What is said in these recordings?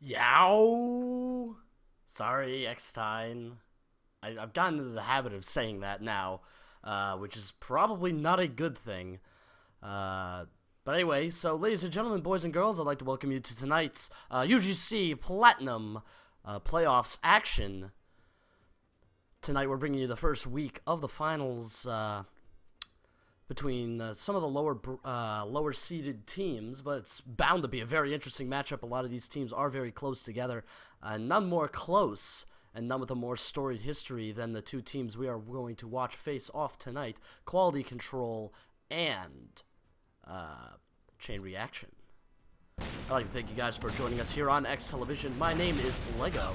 Yow! Sorry, Eckstein. I've gotten into the habit of saying that now, which is probably not a good thing. But anyway, so ladies and gentlemen, boys and girls, I'd like to welcome you to tonight's UGC Platinum playoffs action. Tonight we're bringing you the first week of the finals between some of the lower seeded teams, but it's bound to be a very interesting matchup. A lot of these teams are very close together, none more close and none with a more storied history than the two teams we are going to watch face off tonight: Quality Control and Chain Reaction. I'd like to thank you guys for joining us here on X Television. My name is Lego.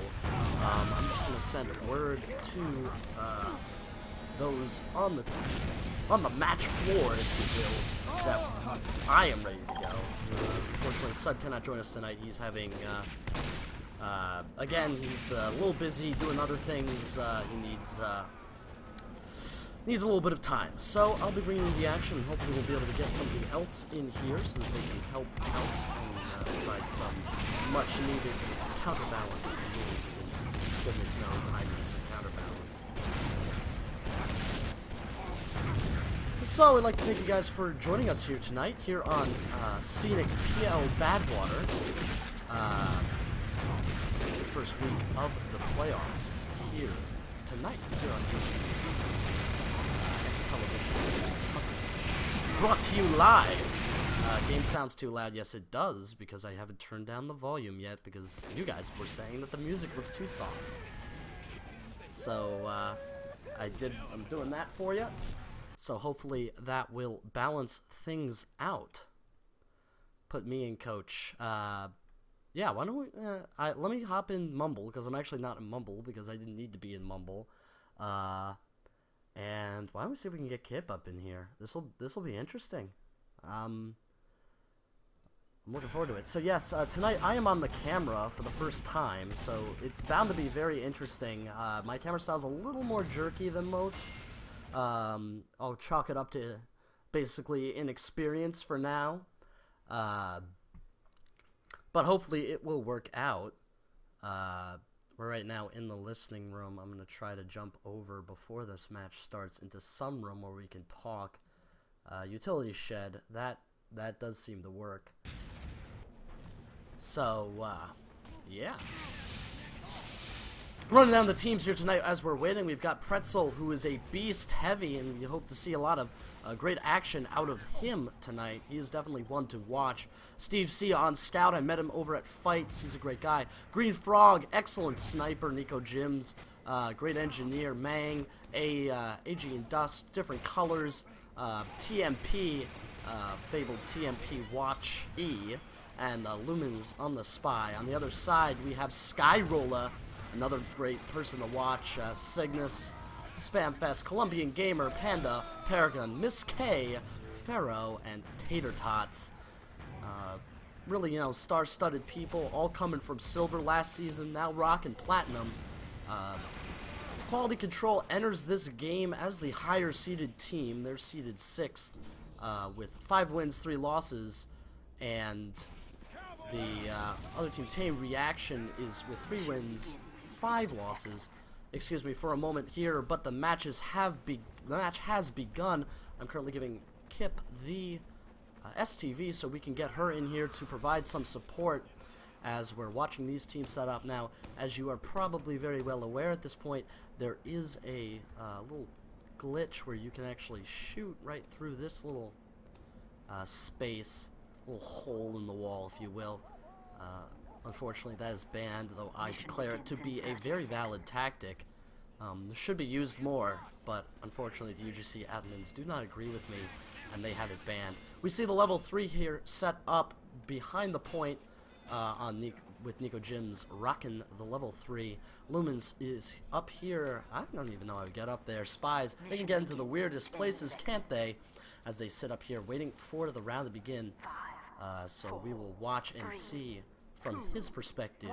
I'm just going to send word to those on the match floor, if you will, that I am ready to go. Unfortunately, Sud cannot join us tonight. He's having, again, he's a little busy doing other things. He needs a little bit of time. So I'll be bringing you the action, and hopefully we'll be able to get something else in here so that they can help out and provide some much-needed counterbalance to me, because goodness knows I need some counterbalance. So I'd like to thank you guys for joining us here tonight, here on scenic PL Badwater, the first week of the playoffs here tonight, here on UGC. Brought to you live. Game sounds too loud. Yes, it does, because I haven't turned down the volume yet, because you guys were saying that the music was too soft. So I'm doing that for you. So hopefully that will balance things out. Put me in coach. Yeah, why don't we? Let me hop in Mumble, because I'm actually not in Mumble, because I didn't need to be in Mumble. And why don't we see if we can get Kip up in here? This'll be interesting. I'm looking forward to it. So yes, tonight I am on the camera for the first time, so it's bound to be very interesting. My camera style's a little more jerky than most. I'll chalk it up to basically inexperience for now. But hopefully it will work out. We're right now in the listening room. I'm going to try to jump over before this match starts into some room where we can talk. Utility shed, that does seem to work. So, yeah. Running down the teams here tonight as we're waiting, we've got Pretzel, who is a beast heavy, and we hope to see a lot of great action out of him tonight. He is definitely one to watch. Steve C on Scout, I met him over at Fights. He's a great guy. Green Frog, excellent sniper. Nico Jims, great engineer. Mang, AG and Dust, different colors. TMP, fabled TMP Watch E, and Lumens on the Spy. On the other side, we have Skyrolla, another great person to watch. Cygnus, Spamfest, Colombian Gamer, Panda, Paragon, Miss K, Pharaoh, and Tater Tots. Really, star-studded people, all coming from silver last season, now rocking platinum. Quality Control enters this game as the higher-seeded team. They're seeded 6th with 5 wins, 3 losses, and the other team, Chain Reaction, is with 3 wins, 5 losses. Excuse me for a moment here, but the match has begun. I'm currently giving Kip the STV so we can get her in here to provide some support as we're watching these teams set up. Now, as you are probably very well aware at this point, there is a little glitch where you can actually shoot right through this little space, little hole in the wall, if you will. Unfortunately, that is banned, though I declare it to be a very valid tactic. It should be used more, but unfortunately the UGC admins do not agree with me, and they have it banned. We see the level 3 here set up behind the point with Nico Jims rocking the level 3. Lumens is up here. I don't even know how to get up there. Spies, they can get into the weirdest places, can't they? As they sit up here waiting for the round to begin. So we will watch and see from his perspective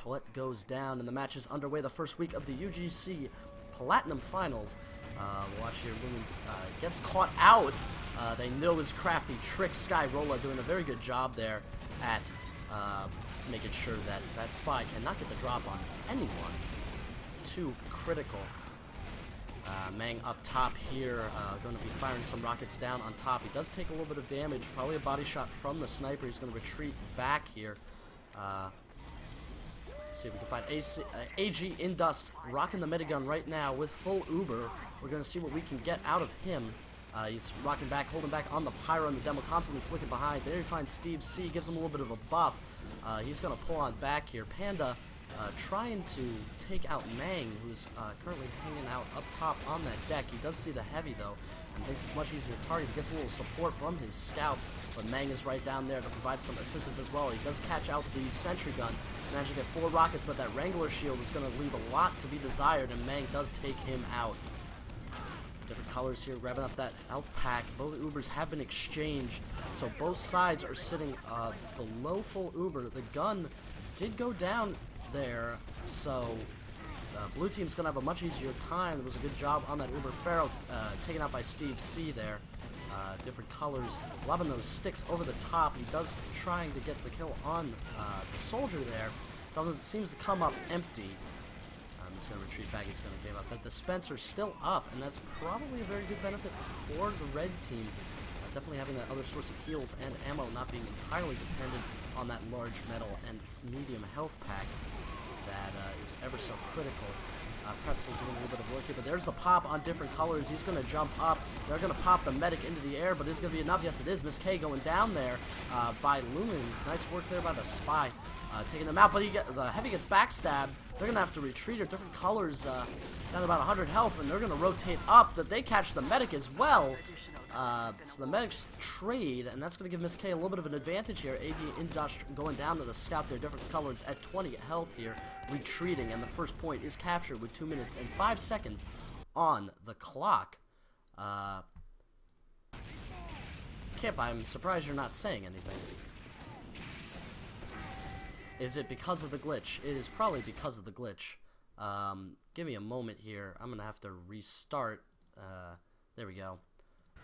what goes down, and the match is underway. The first week of the UGC Platinum Finals. Watch here, Lumens gets caught out. They know his crafty trick. Skyrolla doing a very good job there at making sure that that spy cannot get the drop on anyone. Too critical. Mang up top here, going to be firing some rockets down on top. He does take a little bit of damage, probably a body shot from the sniper. He's going to retreat back here. Let's see if we can find AG in dust, rocking the minigun right now with full Uber. We're going to see what we can get out of him. He's rocking back, holding back on the pyro, and the demo constantly flicking behind. There you find Steve C, gives him a little bit of a buff. He's going to pull on back here. Panda trying to take out Mang, who's currently hanging out up top on that deck. He does see the heavy, though, and thinks it's much easier to target. He gets a little support from his scout, but Mang is right down there to provide some assistance as well. He does catch out the sentry gun, managed to get 4 rockets, but that Wrangler shield is going to leave a lot to be desired, and Mang does take him out. Different colors here, grabbing up that health pack. Both Ubers have been exchanged, so both sides are sitting below full Uber. The gun did go down there, so blue team's going to have a much easier time. It was a good job on that Uber. Pharaoh taken out by Steve C there. Different colors, lobbing those sticks over the top. He does trying to get the kill on the soldier there. Seems to come up empty. He's going to retreat back. He's going to give up. That dispenser's still up, and that's probably a very good benefit for the red team. Definitely having that other source of heals and ammo, not being entirely dependent on that large metal and medium health pack that is ever so critical. Pretzel doing a little bit of work here, but there's the pop on different colors. He's going to jump up. They're going to pop the medic into the air, but is going to be enough? Yes, it is. Miss K going down there by Lumens. Nice work there by the spy, taking them out, but the heavy gets backstabbed. They're going to have to retreat, or different colors down to about 100 health, and they're going to rotate up, but they catch the medic as well. So the medics trade, and that's going to give Miss K a little bit of an advantage here. AV Industry going down to the scout there, different colors at 20 health here, retreating, and the first point is captured with 2 minutes and 5 seconds on the clock. Kip, I'm surprised you're not saying anything. Is it because of the glitch? It is probably because of the glitch. Give me a moment here. I'm going to have to restart. There we go.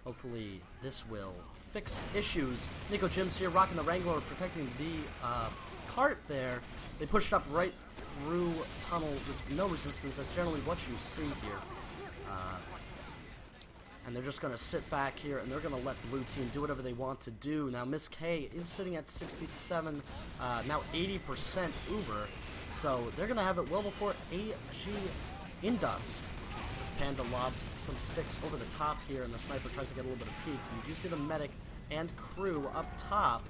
Hopefully this will fix issues. Nico Jim's here rocking the Wrangler, protecting the cart there. They pushed up right through tunnel with no resistance. That's generally what you see here. And they're just going to sit back here, and they're going to let blue team do whatever they want to do. Now Miss K is sitting at 67, now 80% Uber. So they're going to have it well before AG in dust. As Panda lobs some sticks over the top here, and the sniper tries to get a little bit of peek. You do see the medic and crew up top,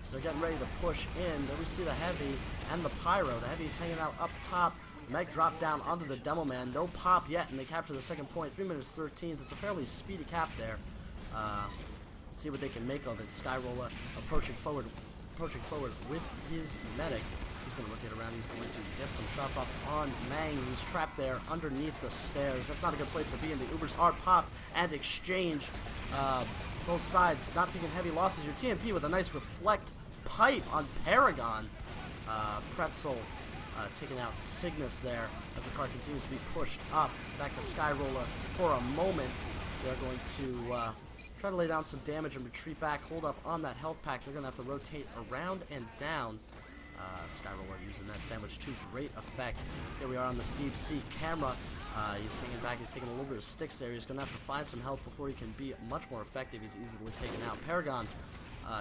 so they're getting ready to push in. Then we see the heavy and the pyro. The heavy's hanging out up top. The medic dropped down onto the demo man. No pop yet, and they capture the second point. 3 minutes 13. So it's a fairly speedy cap there. Let's see what they can make of it. Skyroller approaching forward with his medic. He's going to rotate around. He's going to get some shots off on Mang, who's trapped there underneath the stairs. That's not a good place to be, and the Ubers are popped and exchanged. Both sides not taking heavy losses. Your TMP with a nice reflect pipe on Paragon. Pretzel taking out Cygnus there as the car continues to be pushed up. Back to Skyroller for a moment. They're going to try to lay down some damage and retreat back. Hold up on that health pack. They're going to have to rotate around and down. Skyroller using that sandwich to great effect. Here we are on the Steve C camera. He's hanging back. He's taking a little bit of sticks there. He's going to have to find some help before he can be much more effective. He's easily taken out. Paragon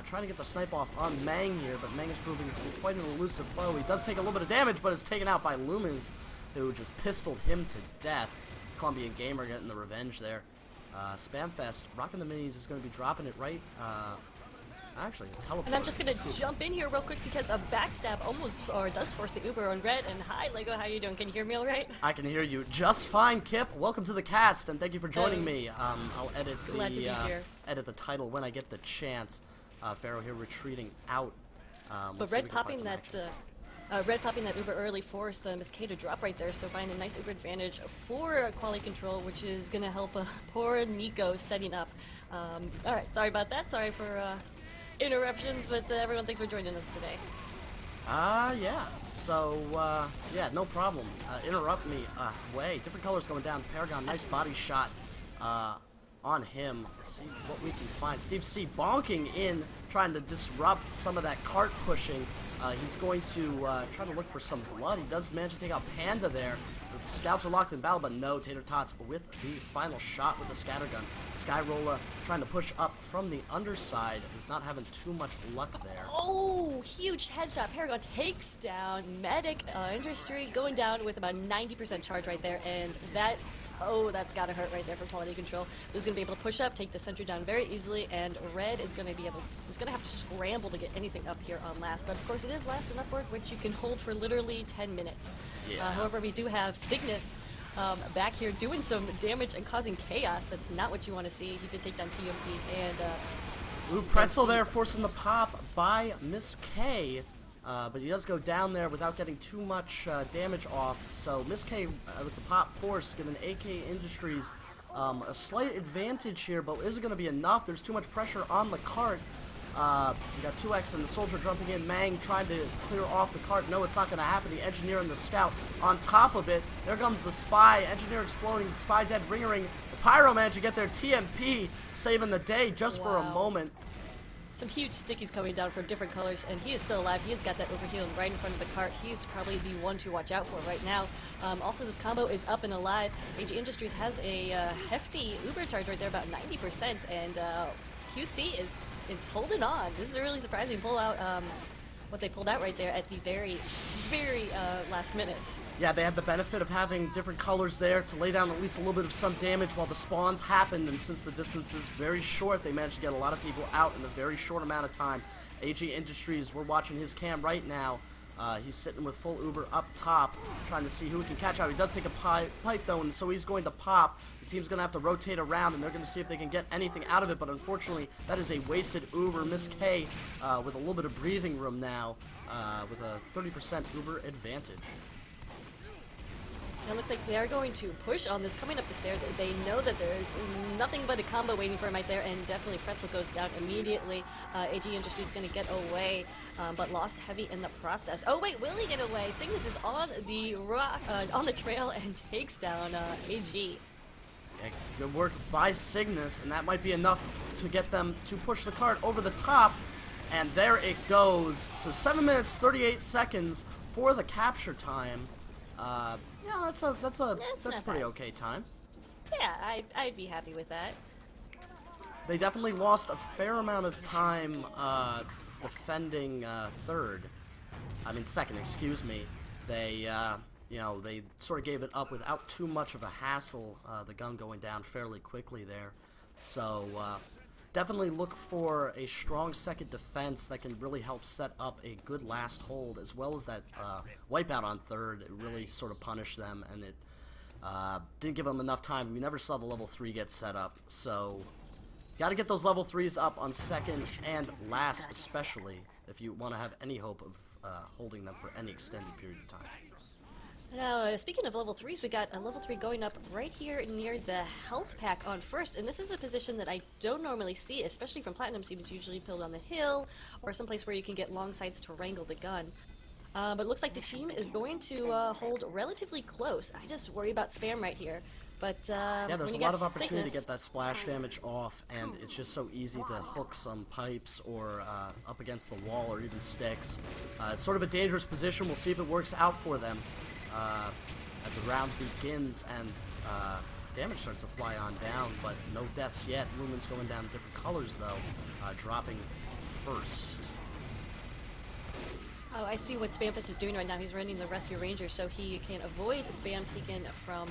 trying to get the snipe off on Mang here, but Mang is proving to be quite an elusive foe. He does take a little bit of damage, but is taken out by Lumens, who just pistoled him to death. Colombian Gamer getting the revenge there. Spamfest rocking the minis is going to be dropping it right. Actually, a teleport. And I'm just going to jump in here real quick because a backstab almost, or does force the Uber on red. And hi, Lego, how you doing? Can you hear me all right? I can hear you just fine, Kip. Welcome to the cast, and thank you for joining me. I'll edit the title when I get the chance. Pharaoh here retreating out. But red popping that Uber early forced Miss K to drop right there, so buying a nice Uber advantage for quality control, which is going to help poor Nico setting up. Alright, sorry about that. Sorry for interruptions, but everyone, thanks for joining us today. Yeah. So, yeah, no problem. Interrupt me. Way. Different colors going down. Paragon, nice body shot on him. Let's see what we can find. Steve C bonking in, trying to disrupt some of that cart pushing. He's going to try to look for some blood. He does manage to take out Panda there. The scouts are locked in battle, but no, Tater Tots with the final shot with the scattergun. Skyrolla trying to push up from the underside, is not having too much luck there. Oh, huge headshot. Paragon takes down Medic Industry, going down with about 90% charge right there, and that... Oh, that's gotta hurt right there for quality control. Who's gonna be able to push up, take the sentry down very easily, and Red is gonna have to scramble to get anything up here on last. But of course, it is last and upward, which you can hold for literally 10 minutes. Yeah. However, we do have Cygnus back here doing some damage and causing chaos. That's not what you want to see. He did take down TMP and. Ooh, Pretzel there forcing the pop by Miss K. But he does go down there without getting too much damage off. So Miss K with the pop force giving AK Industries a slight advantage here, but is it going to be enough? There's too much pressure on the cart. We got 2X and the soldier jumping in. Mang trying to clear off the cart. No, it's not going to happen. The engineer and the scout on top of it. There comes the spy. Engineer exploding. Spy dead. Ringering. The pyro managed to get their TMP, saving the day just for a moment. Some huge stickies coming down from different colors, and he is still alive. He has got that overheal right in front of the cart. He's probably the one to watch out for right now. Also, this combo is up and alive. AG Industries has a hefty Uber charge right there, about 90%, and QC is holding on. This is a really surprising pullout. What they pulled out right there at the very, very last minute. Yeah, they had the benefit of having different colors there to lay down at least a little bit of some damage while the spawns happened, and since the distance is very short, they managed to get a lot of people out in a very short amount of time. AG Industries, we're watching his cam right now. He's sitting with full Uber up top, trying to see who he can catch out. He does take a pipe though, and so he's going to pop. The team's going to have to rotate around, and they're going to see if they can get anything out of it, but unfortunately, that is a wasted Uber. Miss K with a little bit of breathing room now, with a 30% Uber advantage. It looks like they are going to push on this coming up the stairs. They know that there is nothing but a combo waiting for him right there, and definitely Pretzel goes down immediately. AG Industries is going to get away, but lost heavy in the process. Oh wait, will he get away? Cygnus is on the trail and takes down AG. Yeah, good work by Cygnus, and that might be enough to get them to push the cart over the top, and there it goes. So 7 minutes 38 seconds for the capture time. Yeah, that's a pretty okay time. Yeah, I'd be happy with that. They definitely lost a fair amount of time defending second, excuse me. They you know, they sort of gave it up without too much of a hassle, the gun going down fairly quickly there. So definitely look for a strong second defense that can really help set up a good last hold, as well as that wipeout on third. It really sort of punished them, and it didn't give them enough time. We never saw the level 3 get set up, so got to get those level 3s up on second and last, especially if you want to have any hope of holding them for any extended period of time. Now, speaking of level 3s, we got a level 3 going up right here near the health pack on first, and this is a position that I don't normally see, especially from Platinum Seed. It's usually pilled on the hill, or someplace where you can get long sights to wrangle the gun. But it looks like the team is going to hold relatively close. I just worry about spam right here. But yeah, there's a lot of opportunity to get that splash damage off, and it's just so easy to hook some pipes or up against the wall or even sticks. It's sort of a dangerous position. We'll see if it works out for them. As the round begins and damage starts to fly on down, but no deaths yet. Lumen's going down in different colors though, dropping first. Oh, I see what Spamfist is doing right now. He's running the Rescue Ranger so he can avoid spam taken from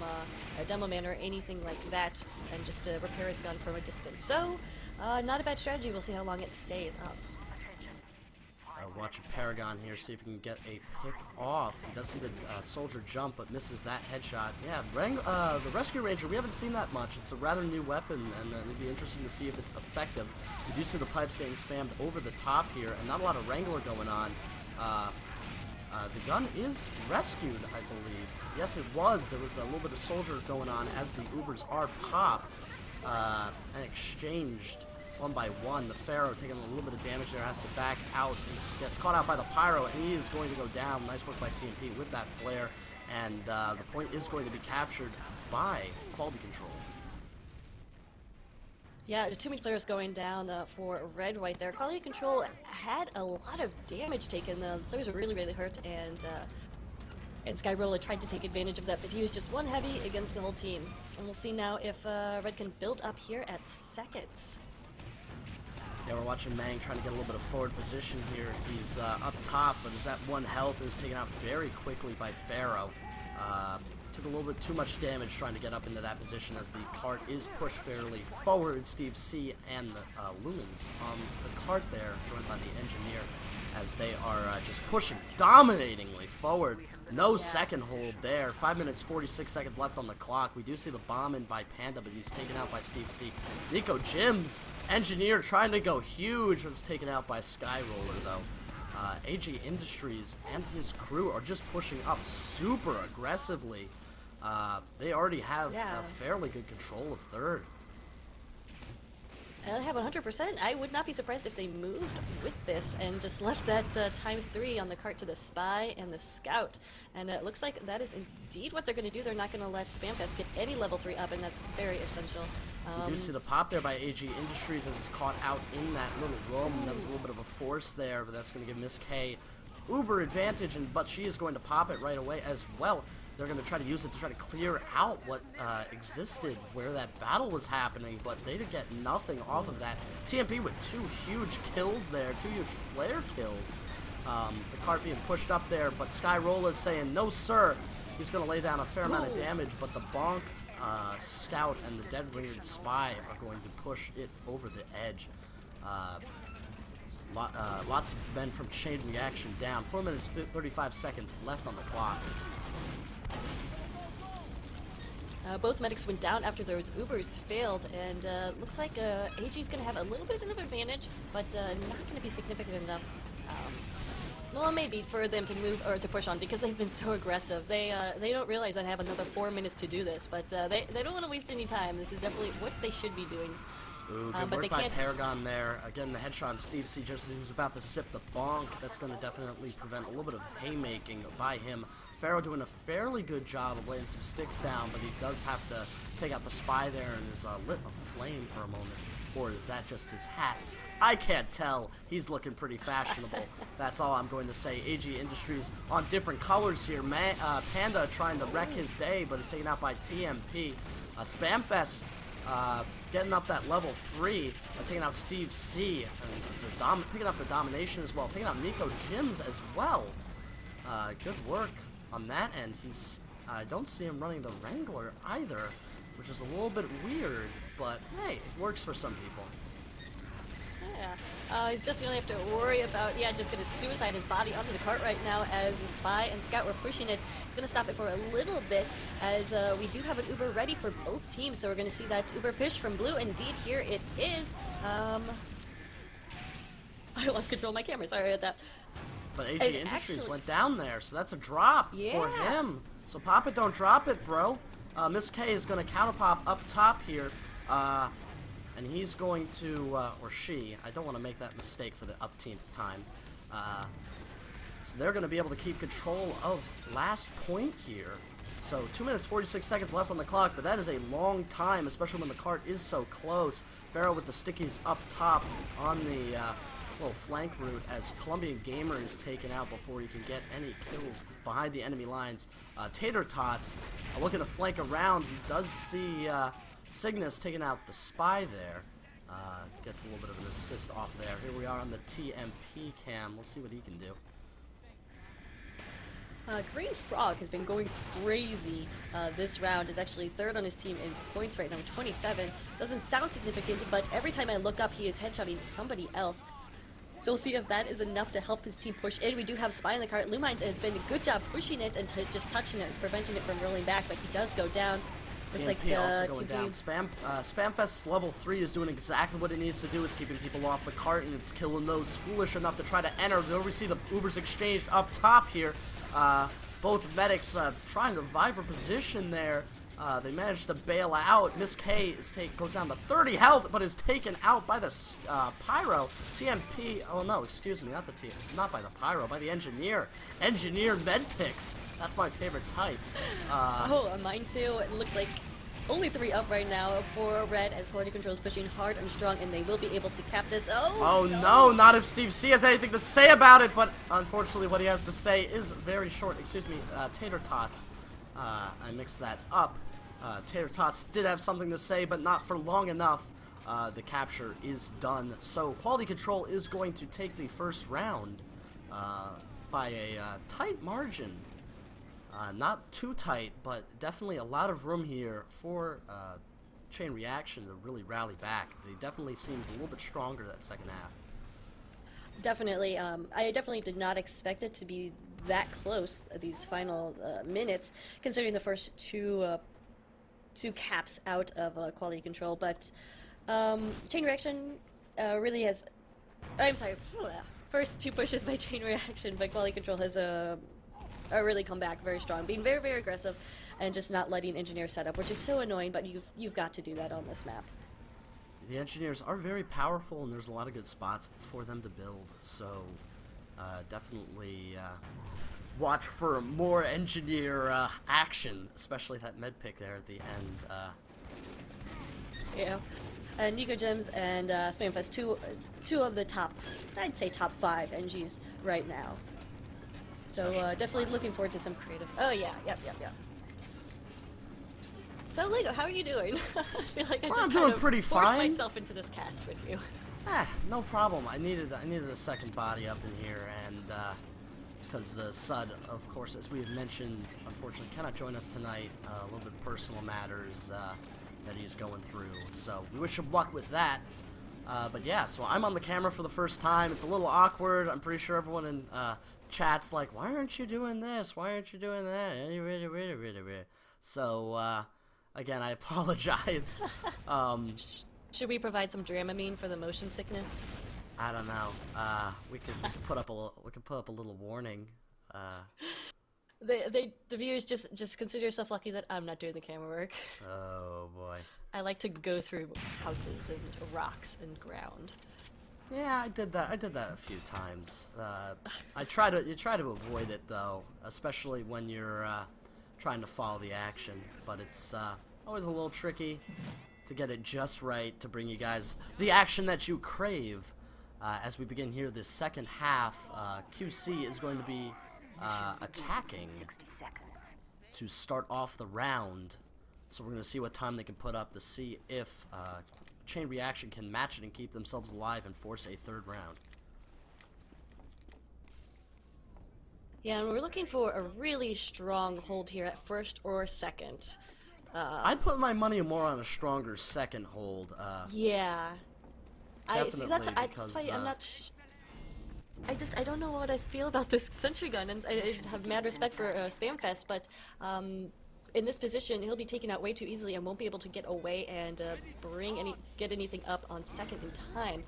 a demo man or anything like that, and just repair his gun from a distance. So, not a bad strategy. We'll see how long it stays up. Watch Paragon here, see if he can get a pick off. He does see the soldier jump, but misses that headshot. Yeah, the Rescue Ranger, we haven't seen that much. It's a rather new weapon, and it'll be interesting to see if it's effective. We do see the pipes getting spammed over the top here, and not a lot of Wrangler going on. The gun is rescued, I believe. Yes, it was. There was a little bit of soldier going on as the Ubers are popped and exchanged. One by one. The Pharaoh taking a little bit of damage there, has to back out. He gets caught out by the Pyro, and he is going to go down. Nice work by TMP with that flare, and the point is going to be captured by quality control. Yeah, too many players going down for red right there. Quality control had a lot of damage taken. The players were really, really hurt, and Skyroller tried to take advantage of that, but he was just one heavy against the whole team. And we'll see now if Red can build up here at seconds. Yeah, we're watching Mang trying to get a little bit of forward position here. He's up top, but is at 1 health. It was taken out very quickly by Pharaoh. Took a little bit too much damage trying to get up into that position as the cart is pushed fairly forward. Steve C and the Lumens on the cart there, joined by the engineer, as they are just pushing dominatingly forward. No second hold there. 5 minutes, 46 seconds left on the clock. We do see the bomb in by Panda, but he's taken out by Steve C. Nico Jims, engineer, trying to go huge, was taken out by Skyroller, though. AG Industries and his crew are just pushing up super aggressively. They already have a fairly good control of third. I have 100%. I would not be surprised if they moved with this and just left that ×3 on the cart to the Spy and the Scout. And it looks like that is indeed what they're going to do. They're not going to let Spamfest get any level 3 up, and that's very essential. We do see the pop there by AG Industries as it's caught out in that little room. That was a little bit of a force there, but that's going to give Miss K uber advantage, but she is going to pop it right away as well. They're going to try to use it to try to clear out what existed where that battle was happening, but they did get nothing off of that. TMP with 2 huge kills there, 2 huge flare kills. The cart being pushed up there, but Skyroller is saying, no sir. He's going to lay down a fair amount of damage, but the bonked Scout and the dead-wingered Spy are going to push it over the edge. Lots of men from Chain Reaction down. 4 minutes, 35 seconds left on the clock. Both medics went down after those Ubers failed, and looks like AG's going to have a little bit of an advantage, but not going to be significant enough. Well, maybe for them to move or to push on because they've been so aggressive. They don't realize they have another 4 minutes to do this, but they don't want to waste any time. This is definitely what they should be doing. Ooh, good work by Paragon there. Again, the headshot on Steve C just as he was about to sip the bonk. That's going to definitely prevent a little bit of haymaking by him. Pharaoh doing a fairly good job of laying some sticks down, but he does have to take out the Spy there and is lit a flame for a moment. Or is that just his hat? I can't tell. He's looking pretty fashionable. That's all I'm going to say. AG Industries on different colors here. Panda trying to wreck his day, but is taken out by TMP. Spamfest getting up that level 3, taking out Steve C. And picking up the domination as well. Taking out Nico Jims as well. Good work on that end. I don't see him running the Wrangler either, which is a little bit weird, but hey, it works for some people. Yeah, he's definitely have to worry about, just going to suicide his body onto the cart right now as the Spy and Scout were pushing it. He's going to stop it for a little bit as we do have an Uber ready for both teams, so we're going to see that Uber push from Blue. Indeed, here it is. I lost control of my camera, sorry about that. But AG Industries went down there, so that's a drop for him. So pop it, don't drop it, bro. Miss K is going to counter pop up top here. And he's going to, or she, I don't want to make that mistake for the up-team time. So they're going to be able to keep control of last point here. So 2 minutes, 46 seconds left on the clock, but that is a long time, especially when the cart is so close. Pharaoh with the stickies up top on the little flank route as Colombian Gamer is taken out before he can get any kills behind the enemy lines. Tater Tots looking to flank around. He does see Cygnus taking out the Spy there. Gets a little bit of an assist off there. Here we are on the TMP cam. We'll see what he can do. Green Frog has been going crazy this round. Is actually third on his team in points right now, 27. Doesn't sound significant, but every time I look up, he is headshotting somebody else. So we'll see if that is enough to help his team push in. We do have Spy in the cart. Lumines has been a good job pushing it and just touching it, preventing it from rolling back, but he does go down. Looks like also going down. Spamfest's level 3 is doing exactly what it needs to do. It's keeping people off the cart, and it's killing those foolish enough to try to enter. There we see the Ubers exchanged up top here. Both medics trying to vie for position there. They managed to bail out. Miss K goes down to 30 health, but is taken out by the Pyro. TMP, oh no, excuse me, not by the Pyro, by the Engineer. Engineer med picks. That's my favorite type. Oh, mine too. It looks like only 3 up right now for Red as quality control is pushing hard and strong, and they will be able to cap this. Oh no, not if Steve C has anything to say about it, but unfortunately what he has to say is very short. Excuse me, Tater Tots. I mixed that up. Tater Tots did have something to say, but not for long enough. The capture is done. So quality control is going to take the first round by a tight margin. Not too tight, but definitely a lot of room here for Chain Reaction to really rally back. They definitely seemed a little bit stronger that second half. Definitely. I definitely did not expect it to be that close, these final minutes, considering the first two caps out of quality control. But Chain Reaction really has... I'm sorry. First 2 pushes by Chain Reaction, but quality control has really come back very strong, being very, very aggressive, and just not letting engineers set up, which is so annoying. But you've got to do that on this map. The engineers are very powerful, and there's a lot of good spots for them to build. So definitely watch for more engineer action, especially that med pick there at the end. Yeah. And Nico Gems and Spamfest, two of the top, I'd say top 5 NGs right now. So definitely looking forward to some creative. Oh yeah, yep. So Lego, how are you doing? I feel like I just doing pretty forced fine. myself into this cast with you. No problem. I needed a second body up in here, and because Sud, of course, as we have mentioned, unfortunately cannot join us tonight. A little bit of personal matters that he's going through. So we wish him luck with that. But yeah, so I'm on the camera for the first time. It's a little awkward. I'm pretty sure everyone in chat's like, why aren't you doing this? Why aren't you doing that? So, again, I apologize. Should we provide some Dramamine for the motion sickness? I don't know. We could put up a little warning. The viewers just consider yourself lucky that I'm not doing the camera work. Oh boy. I like to go through houses and rocks and ground. Yeah, I did that a few times. You try to avoid it though, especially when you're trying to follow the action. But it's always a little tricky to get it just right to bring you guys the action that you crave. As we begin here, this second half, QC is going to be attacking to start off the round. So we're going to see what time they can put up to see if Chain Reaction can match it and keep themselves alive and force a third round. Yeah, and we're looking for a really strong hold here at first or second. I'd put my money more on a stronger second hold. Yeah. Definitely, that's why I'm not... I don't know what I feel about this sentry gun, and I have mad respect for Spamfest, but in this position, he'll be taken out way too easily and won't be able to get away and get anything up on second in time.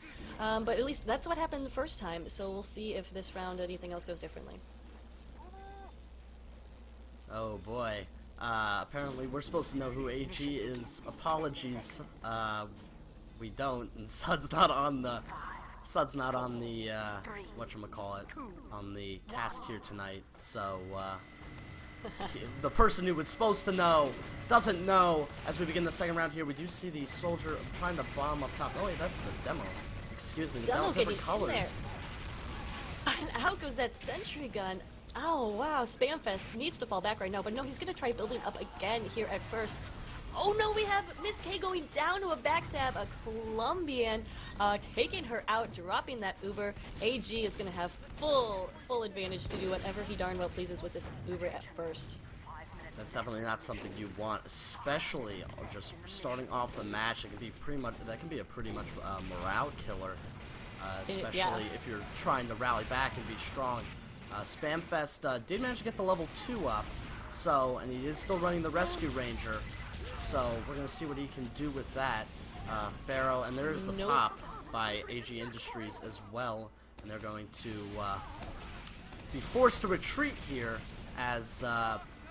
But at least that's what happened the first time, so we'll see if this round anything else goes differently. Oh boy. Apparently we're supposed to know who AG is. Apologies. We don't, and Sud's not on the whatchamacallit, on the cast here tonight, so the person who was supposed to know doesn't know. As we begin the second round here, we do see the soldier trying to bomb up top. Oh wait, that's the demo. Excuse me, the demo different colors. And out goes that sentry gun. Oh wow, Spamfest needs to fall back right now, but no, he's gonna try building up again here at first. Oh no, we have Miss K going down to a backstab, a Colombian, taking her out, dropping that Uber. AG is going to have full advantage to do whatever he darn well pleases with this Uber at first. That's definitely not something you want, especially just starting off the match. It can be that can be a pretty much morale killer, especially if you're trying to rally back and be strong. Spamfest did manage to get the level 2 up, and he is still running the Rescue Ranger. So we're going to see what he can do with that. Pharaoh, and there is the pop by AG Industries as well. And they're going to be forced to retreat here as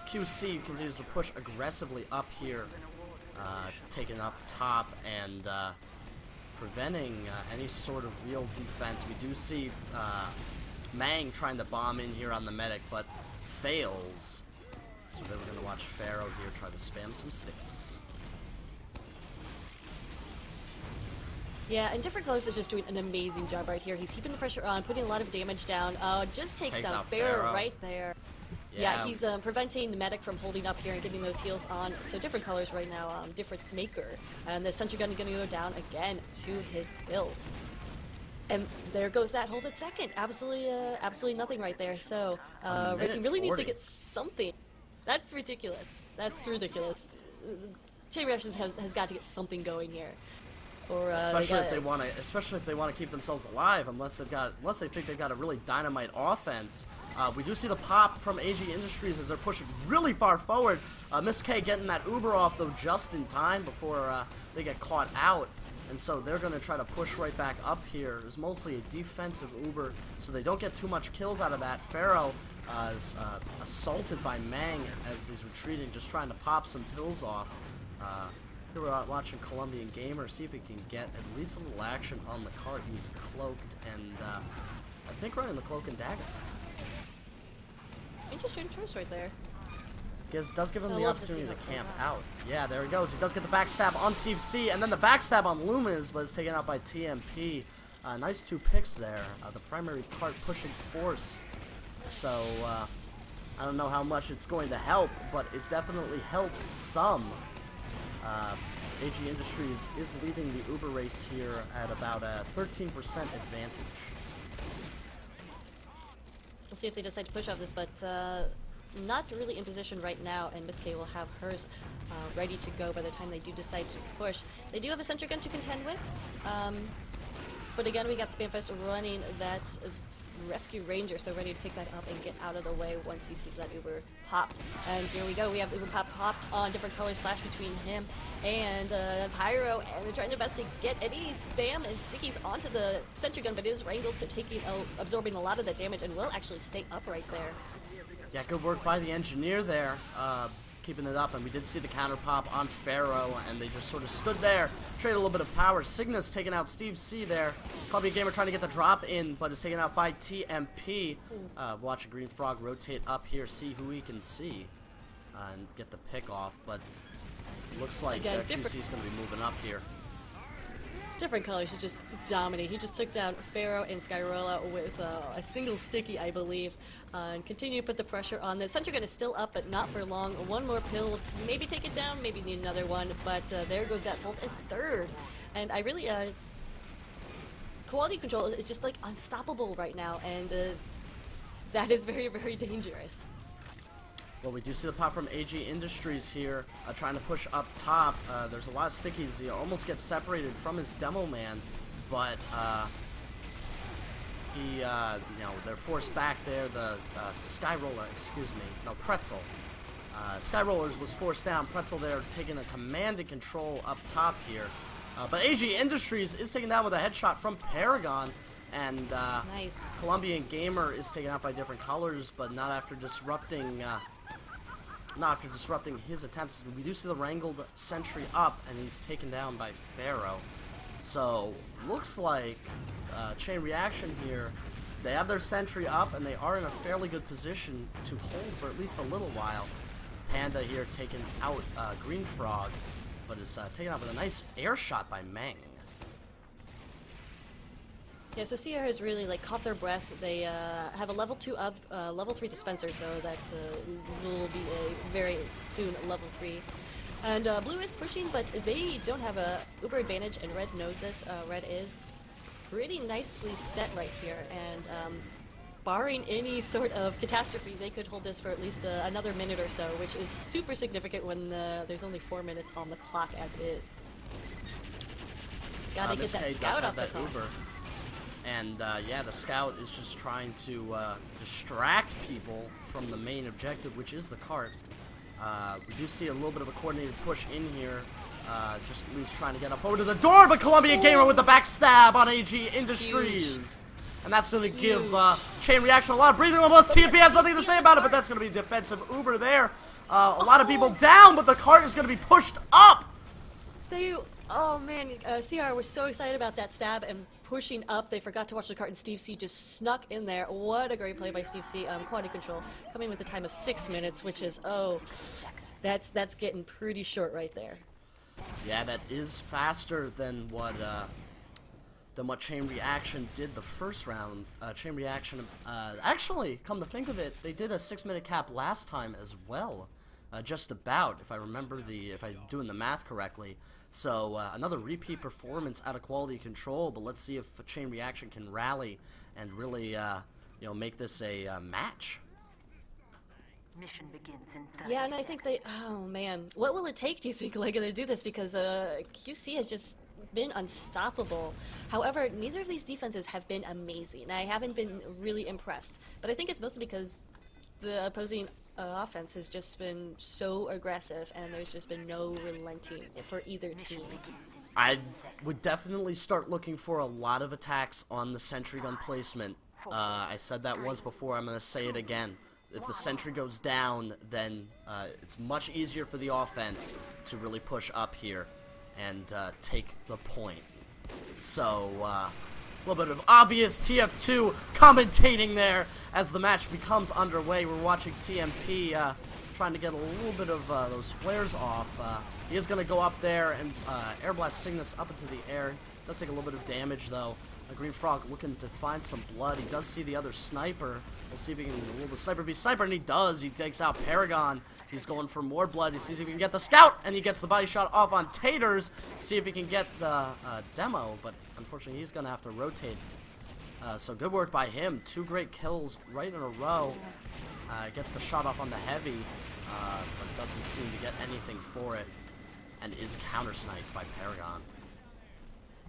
QC continues to push aggressively up here, taking up top and preventing any sort of real defense. We do see Mang trying to bomb in here on the medic, but fails. So then we're going to watch Pharaoh here try to spam some sticks. Yeah, and Different Colors is just doing an amazing job right here. He's keeping the pressure on, putting a lot of damage down. Just takes down Pharaoh right there. Yeah, he's preventing Medic from holding up here and getting those heals on. So Different Colors right now, Difference Maker. And the Sentry Gun is going to go down again to his kills. And there goes that hold at second. Absolutely nothing right there. So Red Team really needs to get something. That's ridiculous. That's ridiculous. Chain Reactions has got to get something going here. Or, especially if they want to keep themselves alive, unless they think they've got a really dynamite offense. We do see the pop from AG Industries as they're pushing really far forward. Miss K getting that Uber off though just in time before they get caught out, and so they're going to try to push right back up here. It's mostly a defensive Uber, so they don't get too much kills out of that. Pharaoh is assaulted by Mang as he's retreating, just trying to pop some pills off. Here we're watching Colombian Gamer, see if he can get at least a little action on the cart. He's cloaked and I think running the cloak and dagger. Interesting choice right there. Does give him the opportunity to camp out. Yeah, there he goes. He does get the backstab on Steve C, and then the backstab on Loomis, but is taken out by TMP. Nice 2 picks there. The primary cart pushing force. So I don't know how much it's going to help, but it definitely helps some. AG Industries is leading the Uber race here at about a 13% advantage. We'll see if they decide to push off this, but not really in position right now, and Miss K will have hers ready to go by the time they do decide to push. They do have a Sentry Gun to contend with, but again, we got Spamfest running that Rescue Ranger, so ready to pick that up and get out of the way once he sees that Uber popped. And here we go, we have Uber popped on Different Colors flash between him and Pyro, and they're trying their best to get any spam and stickies onto the Sentry Gun, but it is wrangled, so absorbing a lot of that damage and will actually stay up right there. Yeah, good work by the engineer there, keeping it up, and we did see the counter pop on Pharaoh, and they just sort of stood there, traded a little bit of power. Cygnus taking out Steve C there. Colombian Gamer trying to get the drop in, but is taken out by TMP. Watching Green Frog rotate up here, see who he can see, and get the pick off, but looks like QC is going to be moving up here. Different Colors is just dominating. He just took down Pharaoh and Skyrola with a single sticky, I believe, and continue to put the pressure on. The Sentry Gun is still up, but not for long. One more pill, maybe take it down, maybe need another one, but there goes that hold at third. And I really, quality control is just like unstoppable right now, and that is very, very dangerous. Well, we do see the pop from AG Industries here, trying to push up top. There's a lot of stickies. He almost gets separated from his demo man, but he, they're forced back there. The Skyroller, Pretzel. Skyroller was forced down. Pretzel there taking a command and control up top here. But AG Industries is taken down with a headshot from Paragon. And nice. Colombian Gamer is taken out by Different Colors, but not after disrupting his attempts. We do see the wrangled sentry up, and he's taken down by Pharaoh. So, looks like Chain Reaction here, they have their sentry up, and they are in a fairly good position to hold for at least a little while. Panda here taking out Green Frog, but is taken out with a nice air shot by Mang. Yeah, so Sierra has really caught their breath. They have a level 2 up, level 3 dispenser, so that will be a very soon level 3. And Blue is pushing, but they don't have a Uber advantage, and Red knows this. Red is pretty nicely set right here, and barring any sort of catastrophe, they could hold this for at least another minute or so, which is super significant when there's only 4 minutes on the clock as is. Gotta get that scout off the clock. And yeah, the scout is just trying to distract people from the main objective, which is the cart. We do see a little bit of a coordinated push in here, just at least trying to get up over to the door, but Colombian Gamer with the backstab on AG Industries. Huge. And that's going to give Chain Reaction a lot of breathing room. TMP has nothing to say about it, but that's going to be defensive Uber there. A lot of people down, but the cart is going to be pushed up. Oh man, CR was so excited about that stab and pushing up. They forgot to watch the cart, and Steve C just snuck in there. What a great play by Steve C. Quality control coming with a time of 6 minutes, which is, that's getting pretty short right there. Yeah, that is faster than what than what Chain Reaction did the first round. Chain Reaction, actually, come to think of it, they did a 6-minute cap last time as well. Just about, if I'm doing the math correctly. So another repeat performance out of quality control, but let's see if Chain Reaction can rally and really, make this a match. Mission begins in 30 Yeah, and I think oh man, what will it take, do you think, Lego, to do this? Because QC has just been unstoppable. However, neither of these defenses have been amazing. I haven't been really impressed, but I think it's mostly because the opposing offense has just been so aggressive, and there's just been no relenting for either team. I would definitely start looking for a lot of attacks on the sentry gun placement. I said that once before, I'm going to say it again. If the sentry goes down, then it's much easier for the offense to really push up here and take the point. So, a little bit of obvious TF2 commentating there as the match becomes underway. We're watching TMP trying to get a little bit of those flares off. He is going to go up there and air blast Cygnus up into the air. Does take a little bit of damage though. Green Frog looking to find some blood. He does see the other sniper. We'll see if he can rule the sniper v sniper, and he does. He takes out Paragon. He's going for more blood. He sees if he can get the scout, and he gets the body shot off on Taters. See if he can get the demo, but unfortunately he's going to have to rotate. So good work by him. 2 great kills right in a row. Gets the shot off on the heavy, but doesn't seem to get anything for it, and is counter-sniped by Paragon.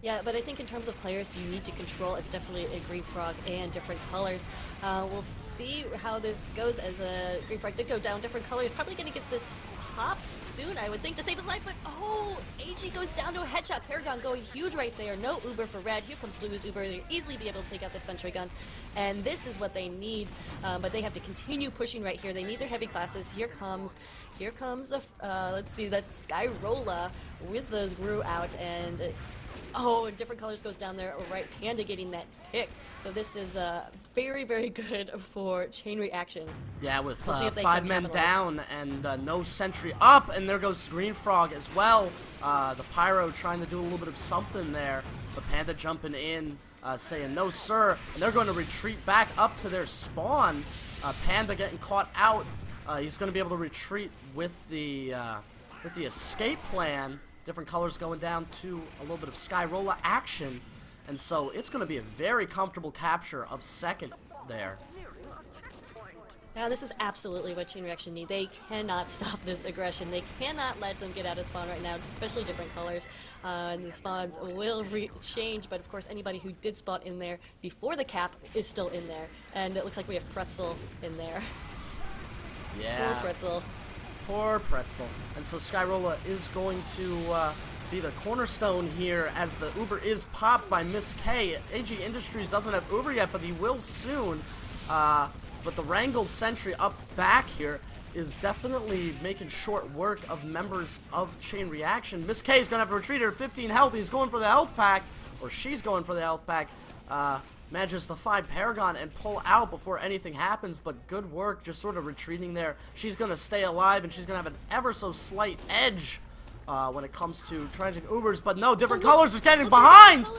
Yeah, but I think in terms of players you need to control, it's definitely a Green Frog and different colors. We'll see how this goes, as a Green Frog did go down different colors. Probably going to get this pop soon, I would think, to save his life, but oh, AG goes down to a headshot. Paragon going huge right there. No Uber for red. Here comes Blue's Uber. They'll easily be able to take out the sentry gun, and this is what they need, but they have to continue pushing right here. They need their heavy classes. Here comes, let's see, that's Skyrola with those Gru out, and oh, different colors goes down there. Right, Panda getting that pick. So this is very, very good for Chain Reaction. Yeah, with 5 men down and no sentry up, and there goes Green Frog as well. The Pyro trying to do a little bit of something there. The Panda jumping in, saying no sir, and they're going to retreat back up to their spawn. Panda getting caught out. He's going to be able to retreat with the escape plan. Different colors going down to a little bit of Skyrola action, and so it's going to be a very comfortable capture of second there. Now this is absolutely what Chain Reaction need. They cannot stop this aggression. They cannot let them get out of spawn right now, especially different colors. And the spawns will change, but of course anybody who did spawn in there before the cap is still in there. And it looks like we have Pretzel in there. Yeah. Poor Pretzel. Poor Pretzel. And so Skyrola is going to be the cornerstone here, as the Uber is popped by Miss K. AG Industries doesn't have Uber yet, but he will soon. But the wrangled sentry up back here is definitely making short work of members of Chain Reaction. Miss K is going to have to retreat her 15 health. He's going for the health pack, or she's going for the health pack. Manages to find Paragon and pull out before anything happens, but good work just sort of retreating there. She's going to stay alive, and she's going to have an ever so slight edge when it comes to trying to Ubers, but no, different colors is getting behind!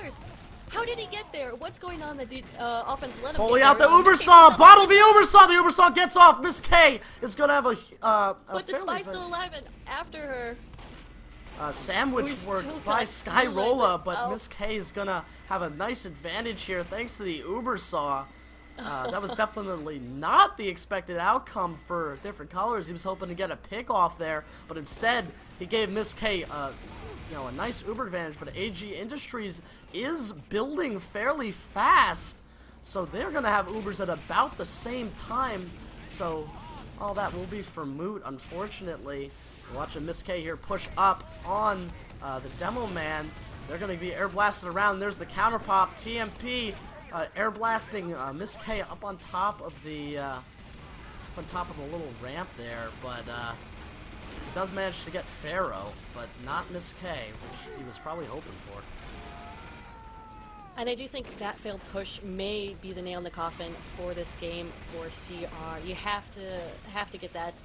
How did he get there? What's going on? The offense let him pulling out the Ubersaw! Bottle the Ubersaw! The Ubersaw gets off! Miss K is going to have a but the spy's still alive, and after her... sandwich work by Skyrola, but Miss K is gonna have a nice advantage here thanks to the Ubersaw. That was definitely not the expected outcome for different colors. He was hoping to get a pick off there, but instead he gave Miss K a nice Uber advantage. But AG Industries is building fairly fast, so they're gonna have Ubers at about the same time. So all that will be for moot, unfortunately. We're watching Miss K here push up on the Demo Man. They're going to be air blasted around. There's the counter pop. TMP air blasting Miss K up on top of the little ramp there, but he does manage to get Pharaoh, but not Miss K, which he was probably hoping for. And I do think that failed push may be the nail in the coffin for this game for CR. You have to get that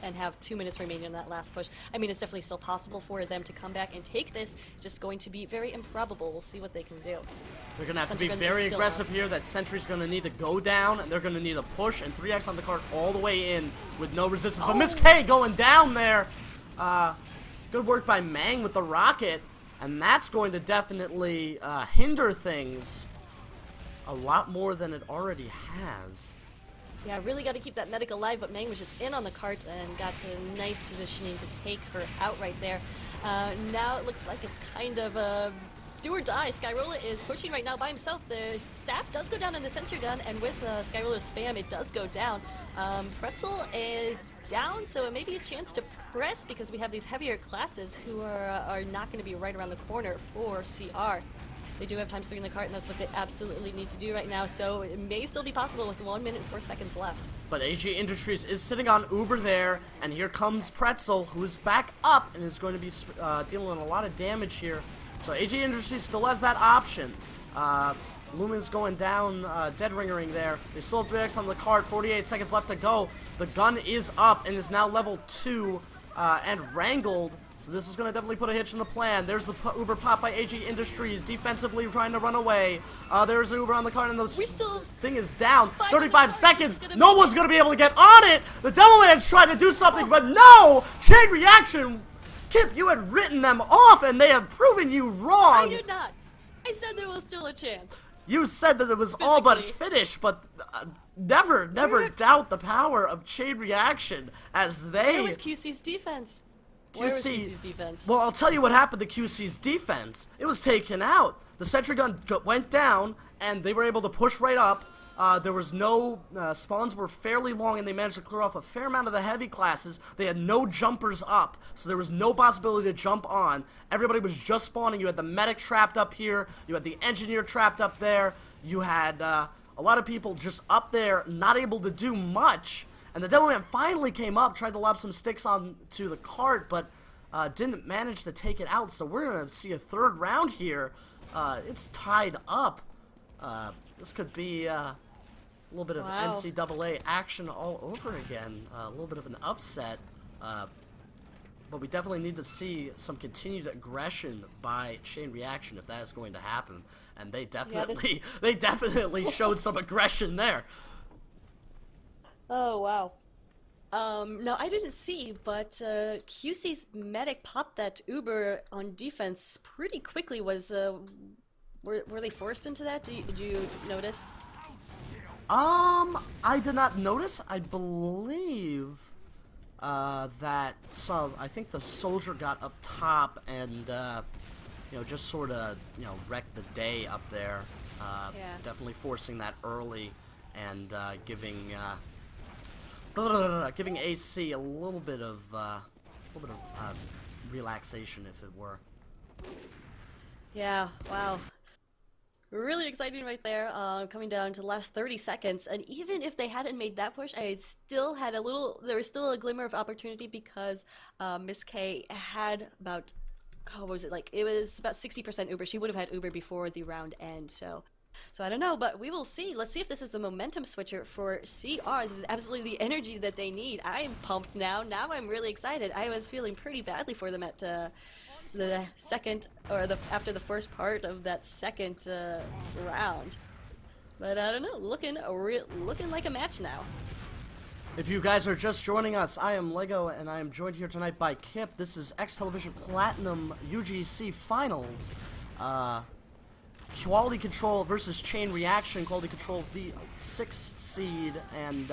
and have 2 minutes remaining in that last push. I mean, it's definitely still possible for them to come back and take this, just going to be very improbable. We'll see what they can do. They're going to have to be very aggressive here. That sentry's going to need to go down, and they're going to need a push, and 3x on the cart all the way in with no resistance. But Miss K going down there. Good work by Mang with the rocket, and that's going to definitely hinder things a lot more than it already has. Yeah, really got to keep that medic alive, but Mang was just in on the cart and got to nice positioning to take her out right there. Now it looks like it's kind of a do or die. Skyroller is pushing right now by himself. The staff does go down in the sentry gun, and with Skyroller's spam, it does go down. Pretzel is down, so it may be a chance to press because we have these heavier classes who are not going to be right around the corner for CR. They do have time steering the cart, and that's what they absolutely need to do right now, so it may still be possible with 1 minute and 4 seconds left. But AG Industries is sitting on Uber there, and here comes Pretzel, who's back up and is going to be dealing a lot of damage here. So AG Industries still has that option. Lumen's going down, dead ringering there. They still have 3x on the cart, 48 seconds left to go. The gun is up and is now level 2 and wrangled. So this is going to definitely put a hitch in the plan. There's the Uber pop by AG Industries, defensively trying to run away. There's the Uber on the cart, and the thing is down. 35 seconds. No one's going to be able to get on it. The Devilman's trying to do something, but no! Chain reaction. Kip, you had written them off, and they have proven you wrong. I did not. I said there was still a chance. You said that it was all but finished, but never doubt the power of chain reaction as they... Where was QC's defense? Where was QC's defense? Well, I'll tell you what happened to QC's defense. It was taken out. The sentry gun went down, and they were able to push right up. There was no... spawns were fairly long, and they managed to clear off a fair amount of the heavy classes. They had no jumpers up, so there was no possibility to jump on. Everybody was just spawning. You had the medic trapped up here. You had the engineer trapped up there. You had a lot of people just up there, not able to do much. And the Devilman finally came up, tried to lob some sticks onto the cart, but didn't manage to take it out. So we're going to see a third round here. It's tied up. This could be a little bit of NCAA action all over again. A little bit of an upset. But we definitely need to see some continued aggression by Chain Reaction if that is going to happen. And they definitely showed some aggression there. Oh, wow. No, I didn't see, but QC's medic popped that Uber on defense pretty quickly. Were they forced into that? Did you notice? I did not notice. I believe that I think the soldier got up top and you know, just sort of, you know, wrecked the day up there. Definitely forcing that early and giving AC a little bit of relaxation, if it were. Yeah, wow. Really exciting right there, coming down to the last 30 seconds, and even if they hadn't made that push, there was still a glimmer of opportunity because Miss K had about, what was it, like, it was about 60% Uber. She would have had Uber before the round end, so I don't know, but we will see. Let's see if this is the momentum switcher for CR. This is absolutely the energy that they need. I'm pumped now. Now I'm really excited. I was feeling pretty badly for them at the second, or after the first part of that second round. But I don't know, looking like a match now. If you guys are just joining us, I am Lego, and I am joined here tonight by Kip. This is X-Television Platinum UGC Finals. Quality Control versus Chain Reaction. Quality Control, the 6th seed, and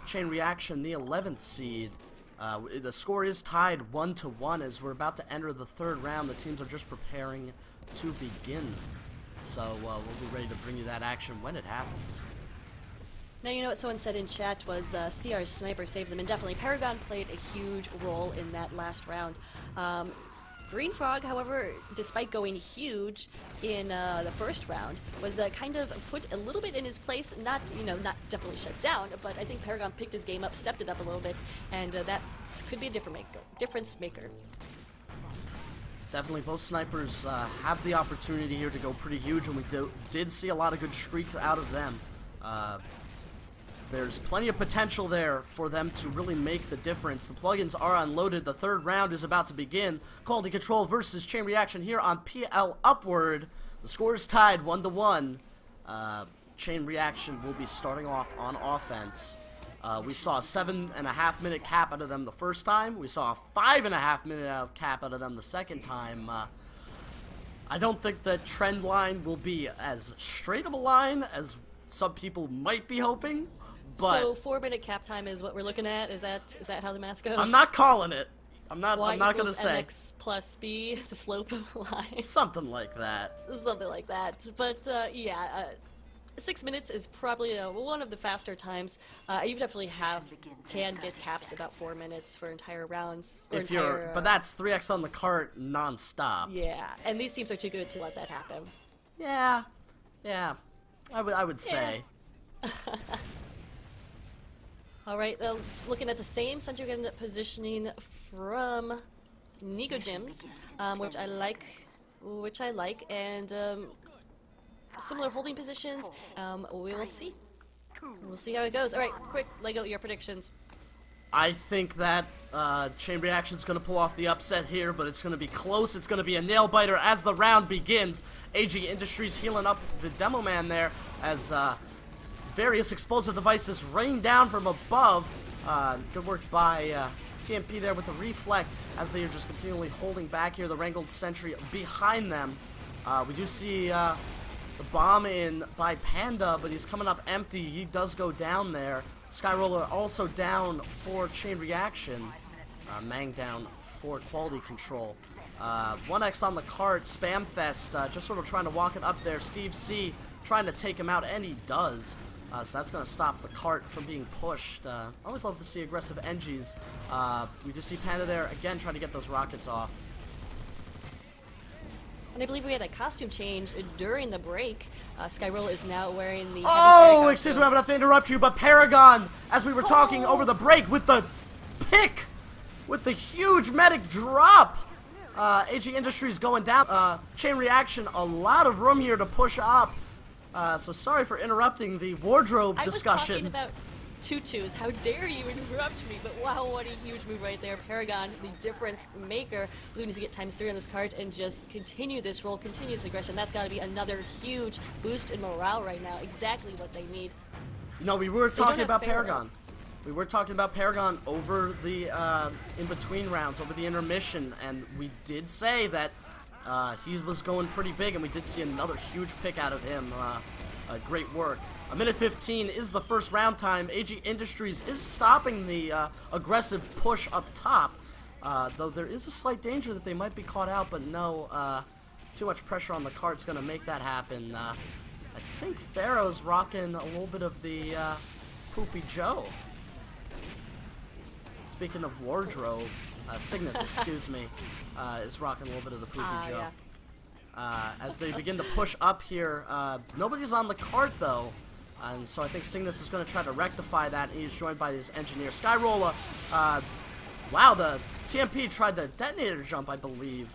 Chain Reaction, the 11th seed. The score is tied 1-1 as we're about to enter the third round. The teams are just preparing to begin. So we'll be ready to bring you that action when it happens. Now, you know what someone said in chat was CR's sniper saved them, and definitely Paragon played a huge role in that last round. Green Frog, however, despite going huge in the first round, was kind of put a little bit in his place. Not definitely shut down, but I think Paragon picked his game up, stepped it up a little bit, and that could be a difference maker. Definitely, both snipers have the opportunity here to go pretty huge, and we did see a lot of good streaks out of them. there's plenty of potential there for them to really make the difference. The plugins are unloaded. The third round is about to begin. Quality Control versus Chain Reaction here on PL Upward. The score is tied 1-1. Chain Reaction will be starting off on offense. We saw a 7.5-minute cap out of them the first time. We saw a 5.5-minute cap out of them the second time. I don't think the trend line will be as straight of a line as some people might be hoping. But so 4-minute cap time is what we're looking at. Is that how the math goes? I'm not calling it. I'm not gonna say MX plus B, the slope of the line. Something like that. Something like that. But yeah, 6 minutes is probably one of the faster times. You definitely can get caps about 4 minutes for entire rounds. But that's 3x on the cart non-stop. Yeah, and these teams are too good to let that happen. Yeah, I would say. All right, looking at the same center unit positioning from Nico Gyms, which I like, and similar holding positions. We will see. We'll see how it goes. All right, quick, Lego, your predictions. I think that Chain Reaction's going to pull off the upset here, but it's going to be close. It's going to be a nail-biter as the round begins. AG Industries healing up the Demo Man there as various explosive devices rain down from above. Good work by TMP there with the reflect as they are just continually holding back here. The Wrangled Sentry behind them. We do see the bomb in by Panda, but he's coming up empty. He does go down there. Skyroller also down for Chain Reaction. Mang down for Quality Control. 1x on the cart. Spamfest just sort of trying to walk it up there. Steve C trying to take him out, and he does. So that's going to stop the cart from being pushed. Always love to see aggressive NGs. We do see Panda there again trying to get those rockets off. And I believe we had a costume change during the break. Skyroller is now wearing the Oh, excuse me, I'm going to have to interrupt you, but Paragon, as we were talking over the break with the pick, with the huge medic drop. AG Industries going down. Chain Reaction, a lot of room here to push up. So sorry for interrupting the wardrobe discussion. I was talking about tutus. How dare you interrupt me? But wow, what a huge move right there. Paragon, the difference maker. Blue needs to get ×3 on this cart and just continue this roll, continue this aggression. That's got to be another huge boost in morale right now. Exactly what they need. No, we were talking about Paragon. We were talking about Paragon over the in-between rounds, over the intermission, and we did say that he was going pretty big, and we did see another huge pick out of him. Great work. A minute 15 is the first round time. AG Industries is stopping the aggressive push up top, though there is a slight danger that they might be caught out, but no, too much pressure on the cart's going to make that happen. I think Pharaoh's rocking a little bit of the Poopy Joe. Speaking of wardrobe, Cygnus, excuse me, is rocking a little bit of the Poopy Joe. Yeah. As they begin to push up here, nobody's on the cart though, and so I think Cygnus is going to try to rectify that. He's joined by his engineer Skyroller. Wow, the TMP tried the detonator jump, I believe,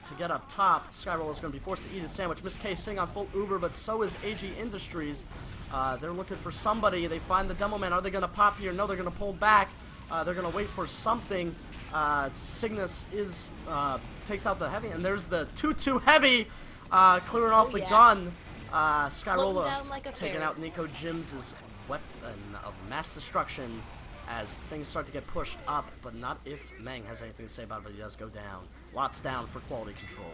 to get up top. Skyroller's going to be forced to eat his sandwich. Miss K Sing on full Uber, but so is AG Industries. They're looking for somebody. They find the Demo Man. Are they going to pop here? No, they're going to pull back. They're going to wait for something. Cygnus is takes out the heavy, and there's the 2-2 heavy clearing off the gun. Skyroller like taking out Nico Gyms' weapon of mass destruction as things start to get pushed up, but not if Mang has anything to say about it, but he does go down. Lots down for Quality Control.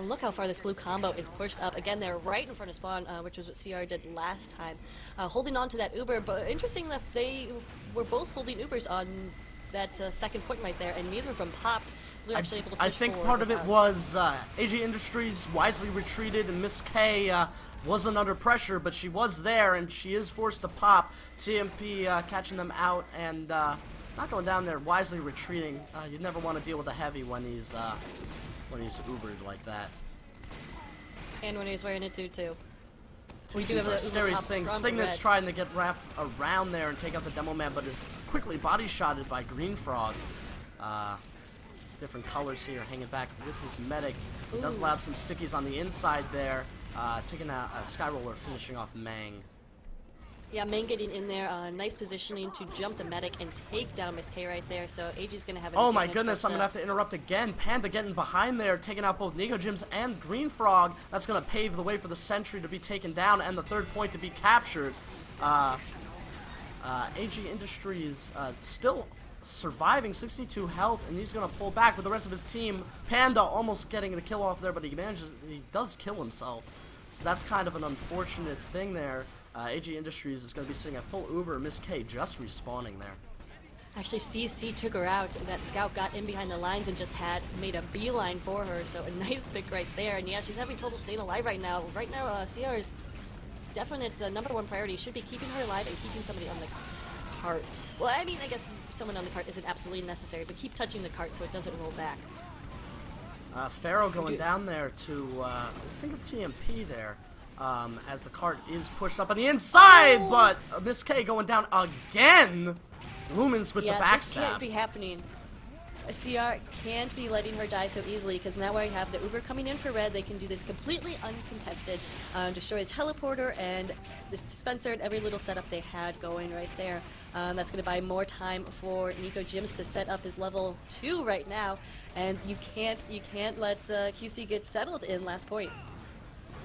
Look how far this blue combo is pushed up. Again, they're right in front of spawn, which was what CR did last time. Holding on to that Uber, but interesting enough, they were both holding Ubers on that second point right there, and neither of them popped. They're actually able to push I think part of it was AG Industries wisely retreated, and Miss K wasn't under pressure, but she was there, and she is forced to pop. TMP catching them out, and not going down there, wisely retreating. You'd never want to deal with a heavy when he's Ubered like that. And when he's wearing a tutu. We do have the scariest thing. Cygnus trying to get wrapped around there and take out the Demo Man, but is quickly body shotted by Green Frog. Different colors here, hanging back with his medic. He does lab some stickies on the inside there, taking out Skyroller, finishing off Mang. Yeah, Main getting in there, nice positioning to jump the medic and take down Miss K right there, so AG's going to have an Oh my advantage, goodness, but, I'm going to have to interrupt again. Panda getting behind there, taking out both Nico Gyms and Green Frog. That's going to pave the way for the Sentry to be taken down and the third point to be captured. AG Industries still surviving, 62 health, and he's going to pull back with the rest of his team. Panda almost getting the kill off there, but he does kill himself. So that's kind of an unfortunate thing there. AG Industries is going to be sitting at full Uber. Miss K just respawning there. Actually, Steve C took her out. That scout got in behind the lines and just made a beeline for her, so a nice pick right there. And yeah, she's having trouble staying alive right now. Right now, CR's definite #1 priority should be keeping her alive and keeping somebody on the cart. Well, I mean, I guess someone on the cart isn't absolutely necessary, but keep touching the cart so it doesn't roll back. Pharaoh going down there to, I think of TMP there, as the cart is pushed up on the inside, but Miss K going down again. Lumens with the backstab. Yeah, this can't be happening. CR can't be letting her die so easily, because now I have the Uber coming in for red. They can do this completely uncontested, destroy his teleporter and this dispenser and every little setup they had going right there. That's going to buy more time for Nico Gyms to set up his level 2 right now, and you can't let QC get settled in last point.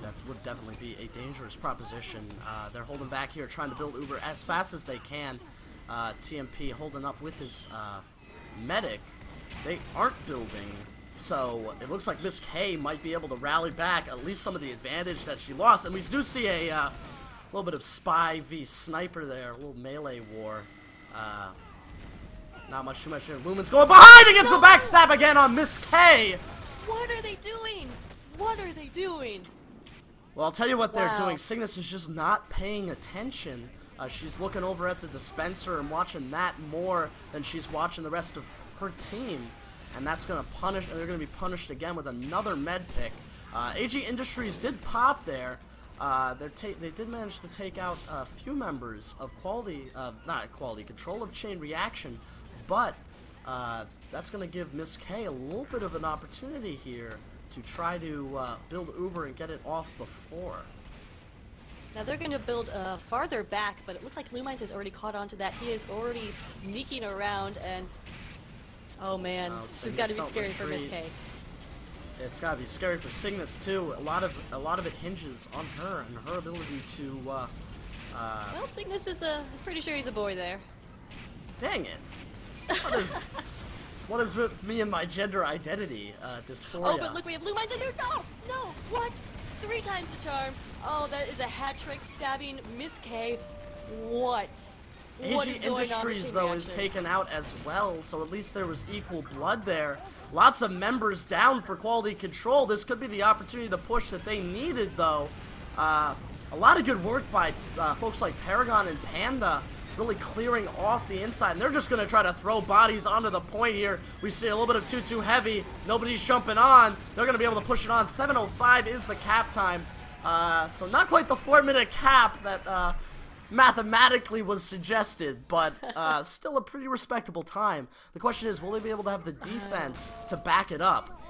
That would definitely be a dangerous proposition. They're holding back here, trying to build Uber as fast as they can. TMP holding up with his medic. They aren't building, so it looks like Miss K might be able to rally back at least some of the advantage that she lost. And we do see a little bit of spy v sniper there, a little melee war. Not much too much here. Lumen's going behind against the backstab again on Miss K. What are they doing? What are they doing? Well, I'll tell you what they're doing. Cygnus is just not paying attention. She's looking over at the dispenser and watching that more than she's watching the rest of her team, and that's going to punish. They're going to be punished again with another med pick. AG Industries did pop there. They did manage to take out a few members of not quality control of chain reaction, but that's going to give Miss K a little bit of an opportunity here to try to build Uber and get it off before. Now they're going to build farther back, but it looks like Lumines has already caught on to that. He is already sneaking around, and oh man, this has got to be scary for Miss K. It's got to be scary for Cygnus too. A lot of it hinges on her and her ability to. Well, Cygnus is pretty sure he's a boy there. Dang it! What is with me and my gender identity? Dysphoria. Oh, but look, we have Lumines in here. No, what? 3 times the charm. Oh, that is a hat trick stabbing Miss K. What? What AG is going Industries, on though, is taken out as well, so at least there was equal blood there. Lots of members down for quality control. This could be the opportunity to push that they needed, though. A lot of good work by folks like Paragon and Panda, really clearing off the inside, and they're just going to try to throw bodies onto the point here. We see a little bit of 2-2 heavy. Nobody's jumping on. They're going to be able to push it on. 7:05 is the cap time. So not quite the 4-minute cap that mathematically was suggested, but still a pretty respectable time. The question is, will they be able to have the defense to back it up?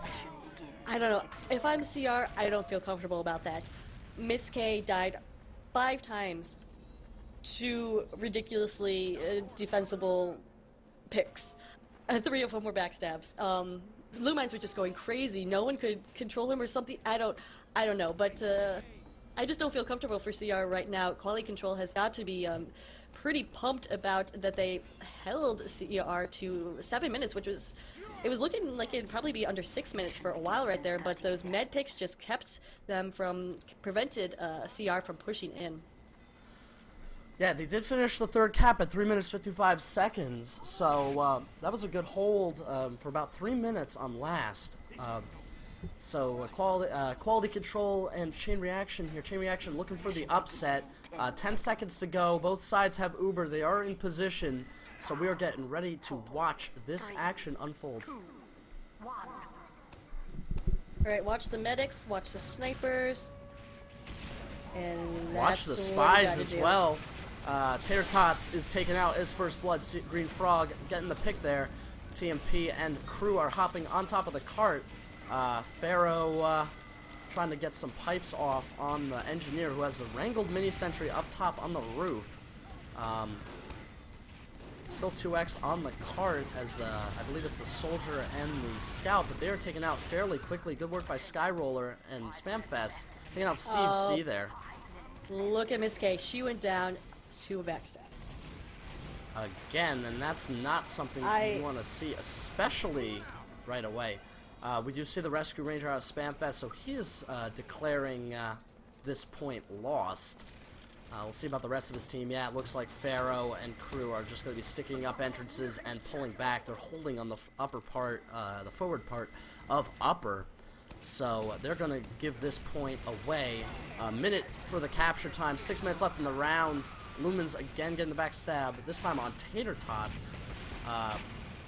I don't know. If I'm CR, I don't feel comfortable about that. Miss K died 5 times. 2 ridiculously defensible picks. 3 of them were backstabs. Lumines were just going crazy. No one could control him or something. I don't know, but I just don't feel comfortable for CR right now. Quality control has got to be pretty pumped about that they held CR to 7 minutes, which was, it was looking like it'd probably be under 6 minutes for a while right there, but those med picks just kept them prevented CR from pushing in. Yeah, they did finish the third cap at 3 minutes 55 seconds, so that was a good hold for about 3 minutes on last. So quality control and chain reaction here. Chain reaction looking for the upset. 10 seconds to go. Both sides have Uber. They are in position, so we are getting ready to watch this action unfold. Alright, watch the medics, watch the snipers, and watch the spies as well. Tater Tots is taken out as first blood. Green Frog getting the pick there. TMP and crew are hopping on top of the cart. Pharaoh trying to get some pipes off on the engineer, who has a wrangled mini sentry up top on the roof. Still 2x on the cart as I believe it's the soldier and the scout, but they are taken out fairly quickly. Good work by Skyroller and Spamfest. Taking out Steve C there. Look at Miss K. She went down to a backstab. Again, and that's not something you want to see, especially right away. We do see the Rescue Ranger out of Spamfest, so he is declaring this point lost. We'll see about the rest of his team. Yeah, it looks like Pharaoh and crew are just going to be sticking up entrances and pulling back. They're holding on the upper part, the forward part of upper. So they're going to give this point away. A minute for the capture time. 6 minutes left in the round. Lumens again getting the backstab, this time on Tater Tots,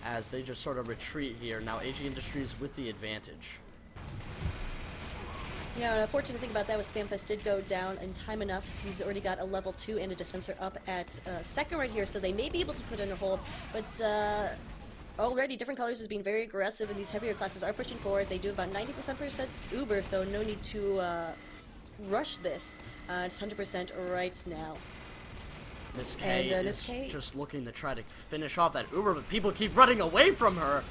as they just sort of retreat here. Now AG Industries with the advantage. Yeah, an unfortunate thing about that was Spamfest did go down in time enough. So he's already got a level 2 and a dispenser up at second right here, so they may be able to put in a hold. But already Different Colors is being very aggressive, and these heavier classes are pushing forward. They do about 90% Uber, so no need to rush this. It's 100% right now. Miss K is just looking to try to finish off that Uber, but people keep running away from her.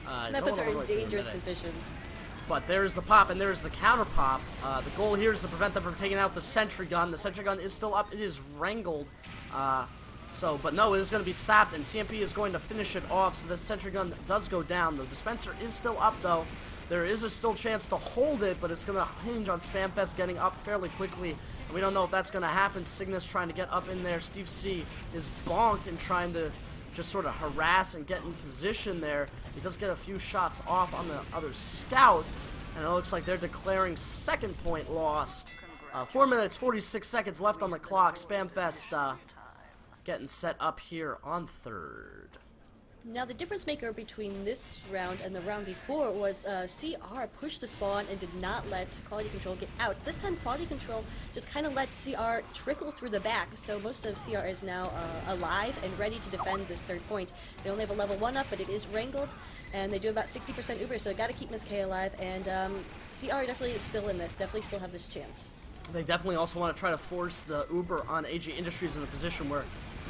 That puts her in dangerous positions. But there's the pop and there's the counter pop. The goal here is to prevent them from taking out the sentry gun. The sentry gun is still up. It is wrangled. But no, it is going to be sapped, and TMP is going to finish it off. So the sentry gun does go down. The dispenser is still up, though. There is a still chance to hold it, but it's going to hinge on Spamfest getting up fairly quickly. And we don't know if that's going to happen. Cygnus trying to get up in there. Steve C is bonked and trying to just sort of harass and get in position there. He does get a few shots off on the other scout, and it looks like they're declaring second point lost. 4 minutes, 46 seconds left on the clock. Spamfest getting set up here on third. Now the difference maker between this round and the round before was CR pushed the spawn and did not let Quality Control get out. This time Quality Control just kind of let CR trickle through the back, so most of CR is now alive and ready to defend this third point. They only have a level 1 up, but it is wrangled, and they do about 60% Uber, so got to keep Miss K alive, and CR definitely is still in this, definitely still have this chance. They definitely also want to try to force the Uber on AG Industries in a position where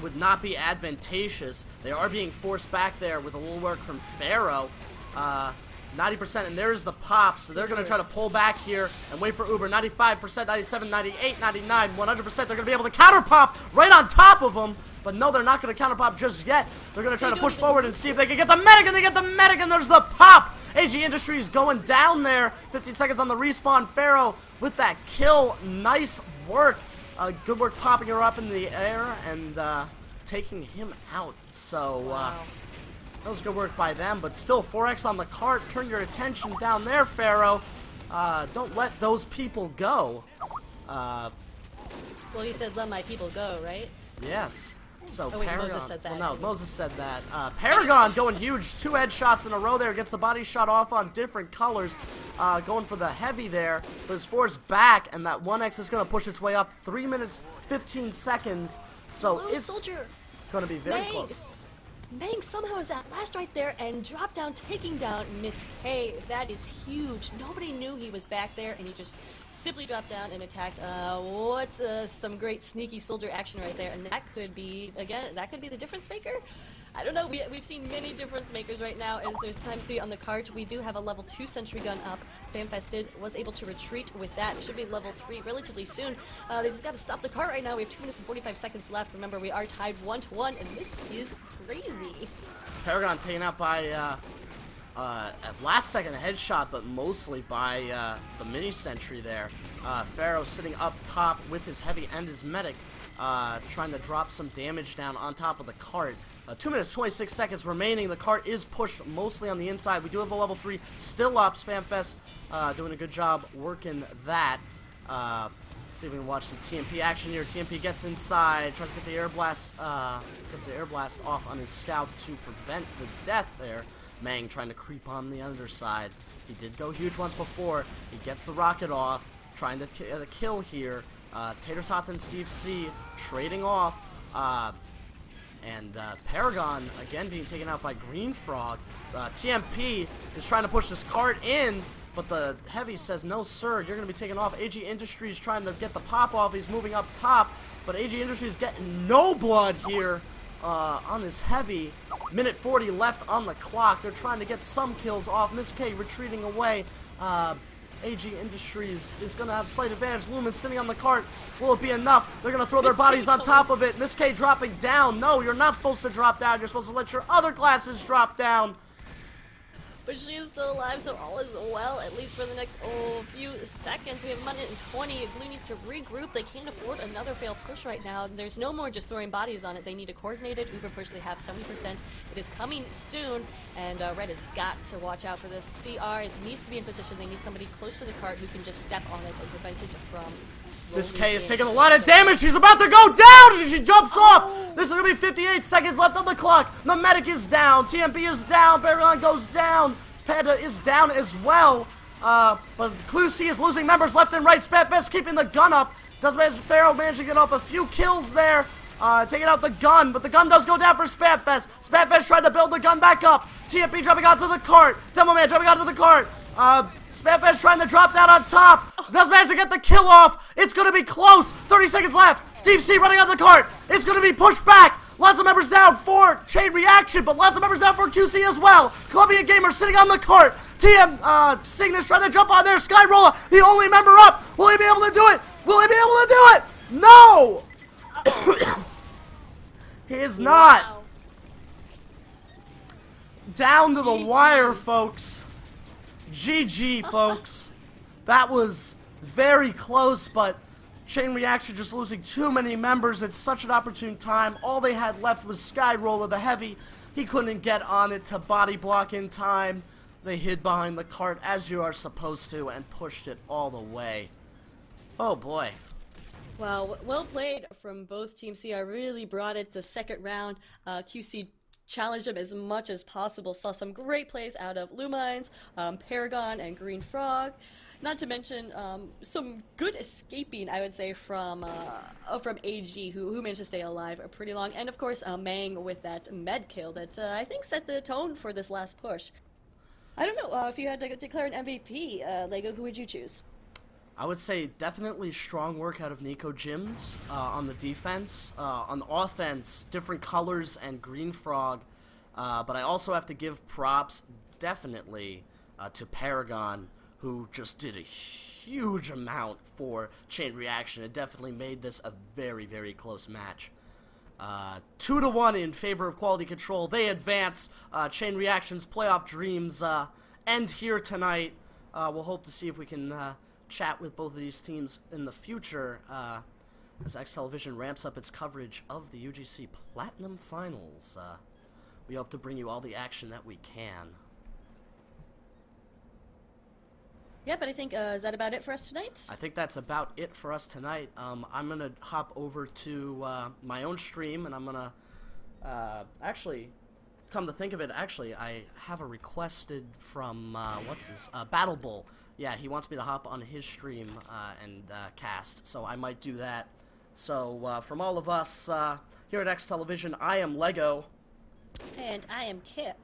would not be advantageous. They are being forced back there with a little work from Pharaoh. 90%, and there's the pop, so they're going to try to pull back here and wait for Uber. 95%, 97, 98, 99, 100%. They're going to be able to counter pop right on top of them, but no, they're not going to counter pop just yet. They're going to try to push forward and see if they can get the medic, and they get the medic, and there's the pop. AG Industries going down there. 15 seconds on the respawn. Pharaoh with that kill. Nice work. Good work popping her up in the air and taking him out. So that was good work by them, but still 4x on the cart. Turn your attention down there, Pharaoh. Don't let those people go. Well, he said let my people go, right? Yes. So oh, wait, Paragon, Moses said that. Well, no, Moses said that. Paragon going huge, 2 headshots in a row there, gets the body shot off on Different Colors, going for the heavy there, but is forced back, and that 1x is going to push its way up. 3 minutes, 15 seconds, so Hello, it's soldier. Going to be very close. Mang somehow is at last right there and dropped down, taking down Miss K. That is huge. Nobody knew he was back there, and he just simply dropped down and attacked. What's some great sneaky soldier action right there, and that could be, again, that could be the difference maker? I don't know, we've seen many difference makers right now as there's times 3 on the cart. We do have a level 2 sentry gun up. Spamfest was able to retreat with that. It should be level 3 relatively soon. They just got to stop the cart right now. We have 2 minutes and 45 seconds left. Remember, we are tied 1-1, and this is crazy. Paragon taken out by at last second headshot, but mostly by the mini sentry there. Pharaoh sitting up top with his heavy and his medic, trying to drop some damage down on top of the cart. 2 minutes, 26 seconds remaining. The cart is pushed mostly on the inside. We do have a level 3 still up. Spamfest doing a good job working that. See if we can watch some TMP action here. TMP gets inside, tries to get the air blast, off on his scout to prevent the death there. Mang trying to creep on the underside. He did go huge once before. He gets the rocket off, trying to kill here. Tater Tots and Steve C trading off. And Paragon again being taken out by Green Frog. TMP is trying to push this cart in, but the heavy says, no sir, you're going to be taken off. AG Industries trying to get the pop off. He's moving up top. but AG Industries getting no blood here on this heavy. Minute 40 left on the clock. They're trying to get some kills off. Miss K retreating away. AG Industries is going to have slight advantage. Lumen's sitting on the cart. Will it be enough? They're going to throw their bodies on top of it. Miss K dropping down. No, you're not supposed to drop down. You're supposed to let your other classes drop down. But she is still alive, so all is well, at least for the next few seconds. We have a minute and 20. Blue needs to regroup. They can't afford another failed push right now. There's no more just throwing bodies on it. They need a coordinated Uber push. They have 70%. It is coming soon, and Red has got to watch out for this. CR needs to be in position. They need somebody close to the cart who can just step on it and prevent it from... This K is taking a lot of damage. She's about to go down. She jumps off. This is going to be 58 seconds left on the clock. The medic is down. TMP is down. Paragon goes down. Panda is down as well. But Clue C is losing members left and right. Spatfest keeping the gun up. Does manage Pharaoh manage to get off a few kills there. Taking out the gun, but the gun does go down for Spatfest. Spatfest trying to build the gun back up. TMP dropping onto the cart. Demoman dropping onto the cart. Spatfest trying to drop down on top. Does manage to get the kill off. It's going to be close. 30 seconds left. Steve C running on the cart. It's going to be pushed back. Lots of members down for Chain Reaction, but lots of members down for QC as well. Columbia Gamer sitting on the cart. TM Cygnus trying to jump on there. Skyroller, the only member up. Will he be able to do it? Will he be able to do it? No! He is not. Wow. Down to the wire, folks. GG, folks. That was very close, but Chain Reaction just losing too many members at such an opportune time. All they had left was Skyroller, the heavy. He couldn't get on it to body block in time. They hid behind the cart, as you are supposed to, and pushed it all the way. Oh, boy. Wow, well played from both teams. CR really brought it the second round. QC challenged them as much as possible. Saw some great plays out of Lumines, Paragon, and Green Frog. Not to mention some good escaping, I would say, from AG, who managed to stay alive pretty long. And of course, Mang with that med kill that I think set the tone for this last push. I don't know, if you had to declare an MVP, Lego, who would you choose? I would say definitely strong work out of Nico Jims on the defense. On the offense, different colors and Green Frog. But I also have to give props definitely to Paragon, who just did a huge amount for Chain Reaction. It definitely made this a very, very close match. 2-1 in favor of Quality Control. They advance. Chain Reaction's playoff dreams end here tonight. We'll hope to see if we can chat with both of these teams in the future as eXtv ramps up its coverage of the UGC Platinum Finals. We hope to bring you all the action that we can. Yeah, but I think, is that about it for us tonight? I think that's about it for us tonight. I'm going to hop over to my own stream, and I'm going to, actually, come to think of it, actually, I have a requested from, Battle Bull. Yeah, he wants me to hop on his stream and cast, so I might do that. So, from all of us here at eXtv, I am Lego. And I am Kip.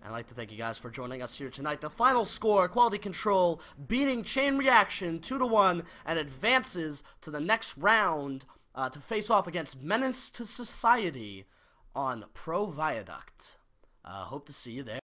I'd like to thank you guys for joining us here tonight. The final score, Quality Control beating Chain Reaction 2-1 and advances to the next round to face off against Menace to Society on Pro Viaduct. Hope to see you there.